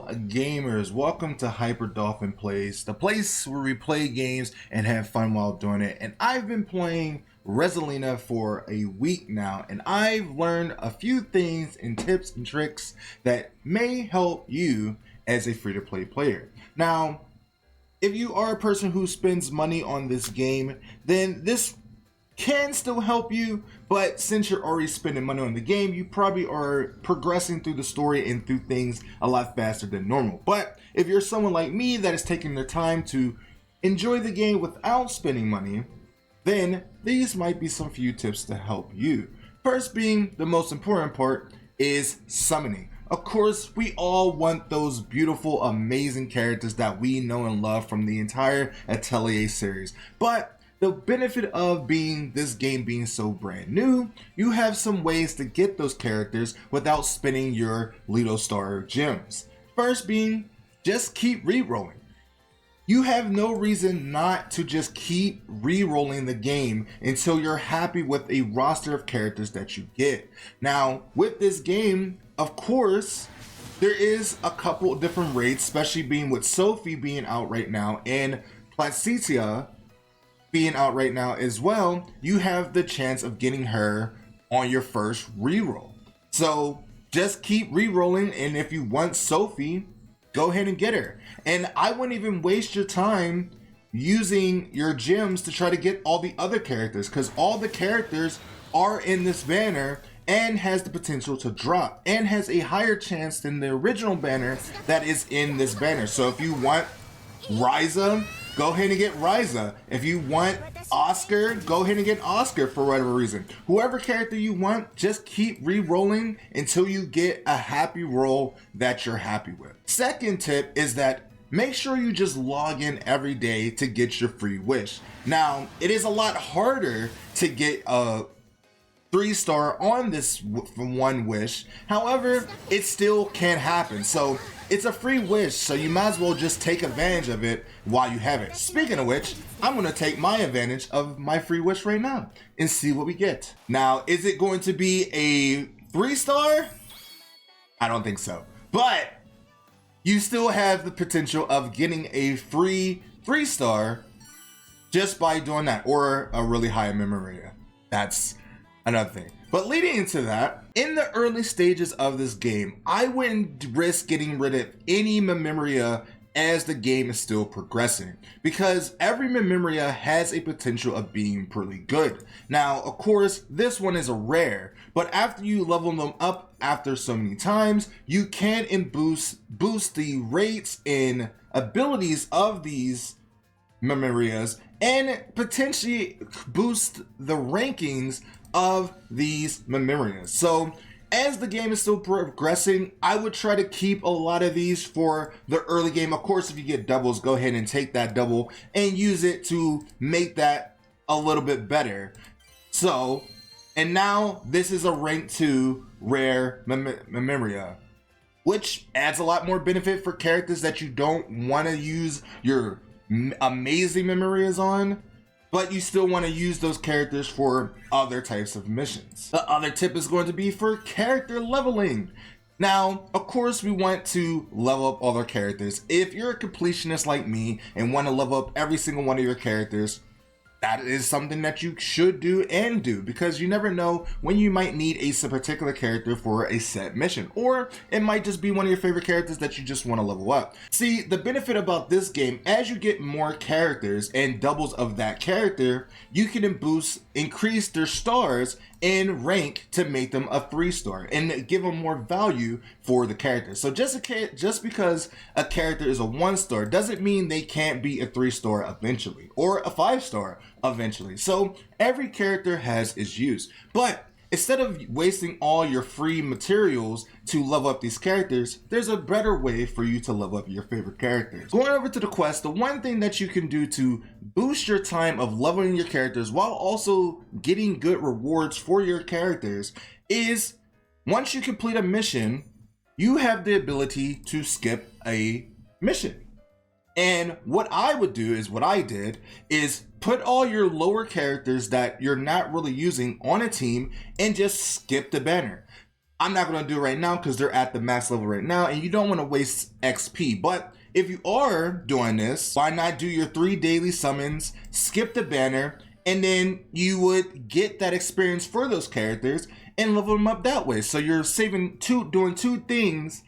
Hello gamers, welcome to Hyper Dolphin Plays, the place where we play games and have fun while doing it. And I've been playing Releriana for a week now, and I've learned a few things and tips and tricks that may help you as a free-to-play player. Now, if you are a person who spends money on this game, then this can still help you, but since you're already spending money on the game, you probably are progressing through the story and through things a lot faster than normal. But if you're someone like me that is taking the time to enjoy the game without spending money, then these might be some few tips to help you. First being the most important part is summoning. Of course, we all want those beautiful, amazing characters that we know and love from the entire Atelier series, but the benefit of this game being so brand new, you have some ways to get those characters without spending your Lido Star gems. First being, just keep rerolling. You have no reason not to just keep rerolling the game until you're happy with a roster of characters that you get. Now, with this game, of course, there is a couple different rates, especially being with Sophie being out right now and Placitia being out right now as well. You have the chance of getting her on your first reroll. So just keep rerolling, and if you want Sophie, go ahead and get her. And I wouldn't even waste your time using your gems to try to get all the other characters, because all the characters are in this banner and has the potential to drop and has a higher chance than the original banner that is in this banner. So if you want Ryza, go ahead and get Ryza. If you want Oscar, go ahead and get Oscar for whatever reason. Whoever character you want, just keep re-rolling until you get a happy roll that you're happy with. Second tip is that make sure you just log in every day to get your free wish. Now, it is a lot harder to get a 3-star on this one wish. However, it still can happen. So it's a free wish, so you might as well just take advantage of it while you have it. Speaking of which, I'm gonna take my advantage of my free wish right now and see what we get. Now, is it going to be a 3-star? I don't think so. But you still have the potential of getting a free 3-star just by doing that, or a really high Memoria. That's another thing. But leading into that, in the early stages of this game, I wouldn't risk getting rid of any Memoria as the game is still progressing, because every Memoria has a potential of being pretty good. Now, of course, this one is a rare, but after you level them up after so many times, you can boost the rates and abilities of these Memorias and potentially boost the rankings of these Memorias. So as the game is still progressing, I would try to keep a lot of these for the early game. Of course, if you get doubles, go ahead and take that double and use it to make that a little bit better. So, and now this is a rank 2 rare Memoria, which adds a lot more benefit for characters that you don't want to use your amazing Memorias on, but you still want to use those characters for other types of missions. The other tip is going to be for character leveling. Now, of course, we want to level up all our characters. If you're a completionist like me and want to level up every single one of your characters, that is something that you should do and do, because you never know when you might need a particular character for a set mission, or it might just be one of your favorite characters that you just want to level up. See, the benefit about this game, as you get more characters and doubles of that character, you can increase their stars in rank to make them a 3-star and give them more value for the character. So just because a character is a 1-star doesn't mean they can't be a 3-star eventually, or a 5-star eventually. So every character has its use. But instead of wasting all your free materials to level up these characters, there's a better way for you to level up your favorite characters. Going over to the quest, the one thing that you can do to boost your time of leveling your characters while also getting good rewards for your characters is, once you complete a mission, you have the ability to skip a mission. And what I would do is, what I did is put all your lower characters that you're not really using on a team and just skip the banner. I'm not going to do it right now because they're at the max level right now and you don't want to waste XP. But if you are doing this, why not do your 3 daily summons, skip the banner, and then you would get that experience for those characters and level them up that way. So you're doing 2 things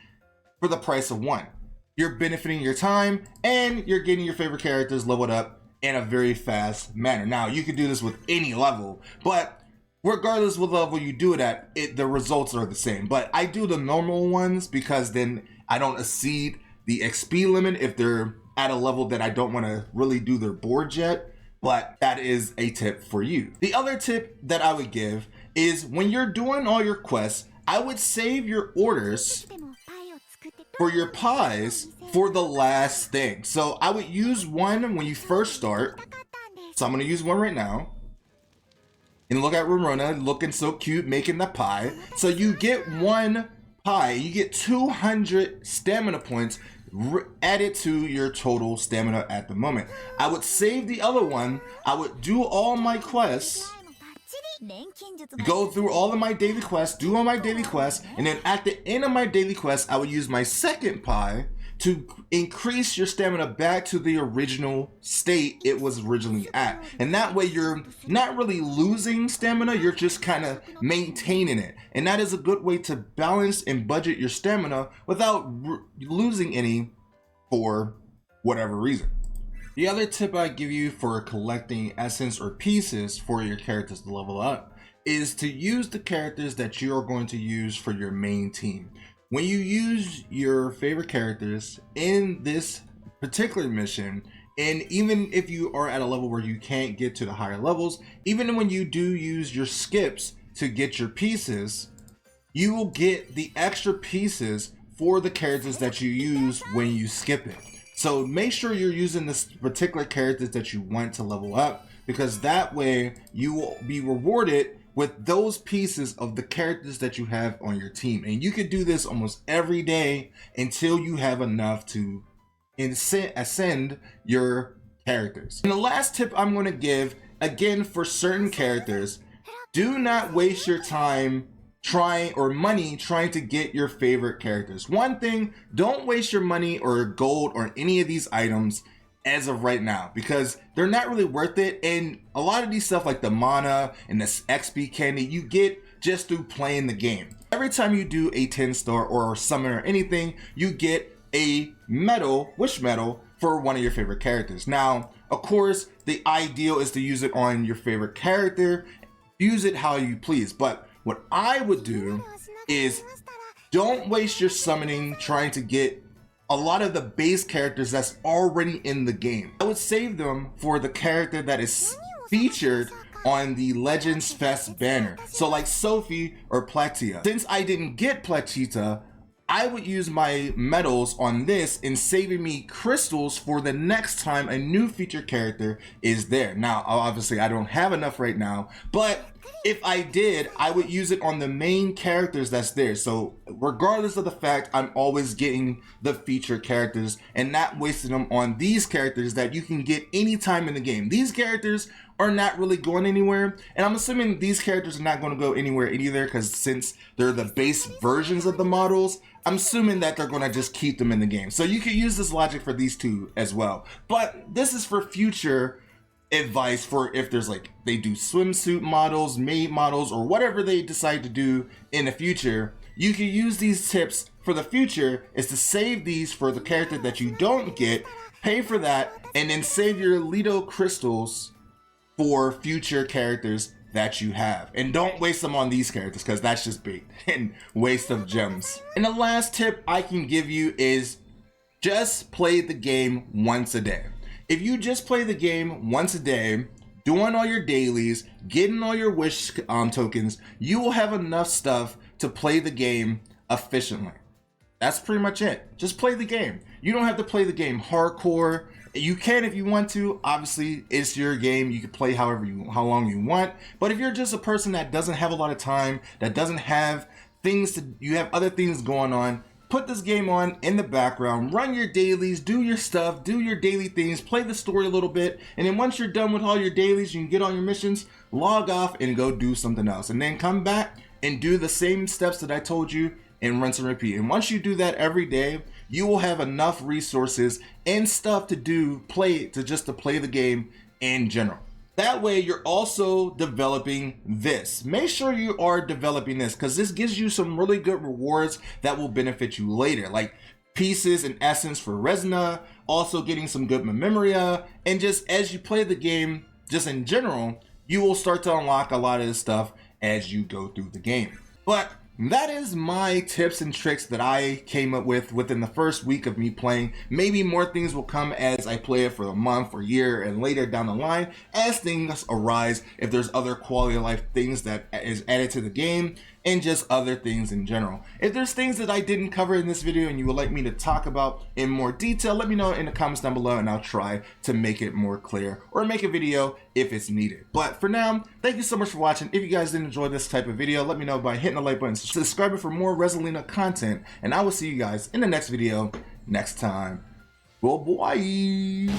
for the price of 1. You're benefiting your time and you're getting your favorite characters leveled up in a very fast manner. Now, you can do this with any level, but regardless what level you do it at, the results are the same. But I do the normal ones because then I don't exceed the XP limit if they're at a level that I don't want to really do their board yet. But that is a tip for you. The other tip that I would give is when you're doing all your quests, I would save your orders for your pies for the last thing. So I would use one when you first start. So I'm going to use one right now. And look at Releriana looking so cute making the pie. So you get 1 pie, you get 200 stamina points added to your total stamina at the moment. I would save the other one. I would do all my quests, go through all of my daily quests, do all my daily quests, and then at the end of my daily quest, I would use my second pie to increase your stamina back to the original state it was originally at. And that way you're not really losing stamina, you're just kind of maintaining it. And that is a good way to balance and budget your stamina without losing any for whatever reason. The other tip I give you for collecting essence or pieces for your characters to level up is to use the characters that you are going to use for your main team. When you use your favorite characters in this particular mission, and even if you are at a level where you can't get to the higher levels, even when you do use your skips to get your pieces, you will get the extra pieces for the characters that you use when you skip it. So make sure you're using this particular characters that you want to level up, because that way you will be rewarded with those pieces of the characters that you have on your team. And you can do this almost every day until you have enough to ascend your characters. And the last tip I'm going to give, again, for certain characters, do not waste your time trying to get your favorite characters. One thing, don't waste your money or gold or any of these items as of right now, because they're not really worth it. And a lot of these stuff like the mana and the XP candy you get just through playing the game. Every time you do a 10-star or a summon or anything, you get a wish medal for one of your favorite characters. Now, of course, the ideal is to use it on your favorite character, use it how you please. But what I would do is don't waste your summoning trying to get a lot of the base characters that's already in the game. I would save them for the character that is featured on the Legends Fest banner. So like Sophie or Platia. Since I didn't get Platita, I would use my medals on this in saving me crystals for the next time a new featured character is there. Now, obviously I don't have enough right now, but if I did, I would use it on the main characters that's there. So regardless of the fact, I'm always getting the featured characters and not wasting them on these characters that you can get anytime in the game. These characters are not really going anywhere, and I'm assuming these characters are not going to go anywhere either, because since they're the base versions of the models, I'm assuming that they're going to just keep them in the game. So you can use this logic for these two as well. But this is for future advice for if there's like they do swimsuit models, maid models, or whatever they decide to do in the future. You can use these tips for the future is to save these for the character that you don't get, pay for that, and then save your Lido crystals for future characters that you have. And don't waste them on these characters, because that's just bait and waste of gems. And the last tip I can give you is just play the game once a day. If you just play the game once a day, doing all your dailies, getting all your wish tokens, you will have enough stuff to play the game efficiently. That's pretty much it. Just play the game. You don't have to play the game hardcore. You can if you want to. Obviously, it's your game. You can play how long you want. But if you're just a person that doesn't have a lot of time, that doesn't have you have other things going on, put this game on in the background, run your dailies, do your stuff, do your daily things, play the story a little bit, and then once you're done with all your dailies, you can get on your missions, log off and go do something else, and then come back and do the same steps that I told you and rinse and repeat. And once you do that every day, you will have enough resources and stuff to play the game in general. That way you're also developing this. Make sure you are developing this, because this gives you some really good rewards that will benefit you later, like pieces and essence for Resina, also getting some good Memoria, and just as you play the game, just in general, you will start to unlock a lot of this stuff as you go through the game. But that is my tips and tricks that I came up with within the first week of me playing. Maybe more things will come as I play it for a month or year and later down the line as things arise, if there's other quality of life things that is added to the game and just other things in general. If there's things that I didn't cover in this video and you would like me to talk about in more detail, let me know in the comments down below and I'll try to make it more clear or make a video if it's needed. But for now, thank you so much for watching. If you guys did enjoy this type of video, let me know by hitting the like button, subscribing for more Releriana content, and I will see you guys in the next video next time. Well, bye.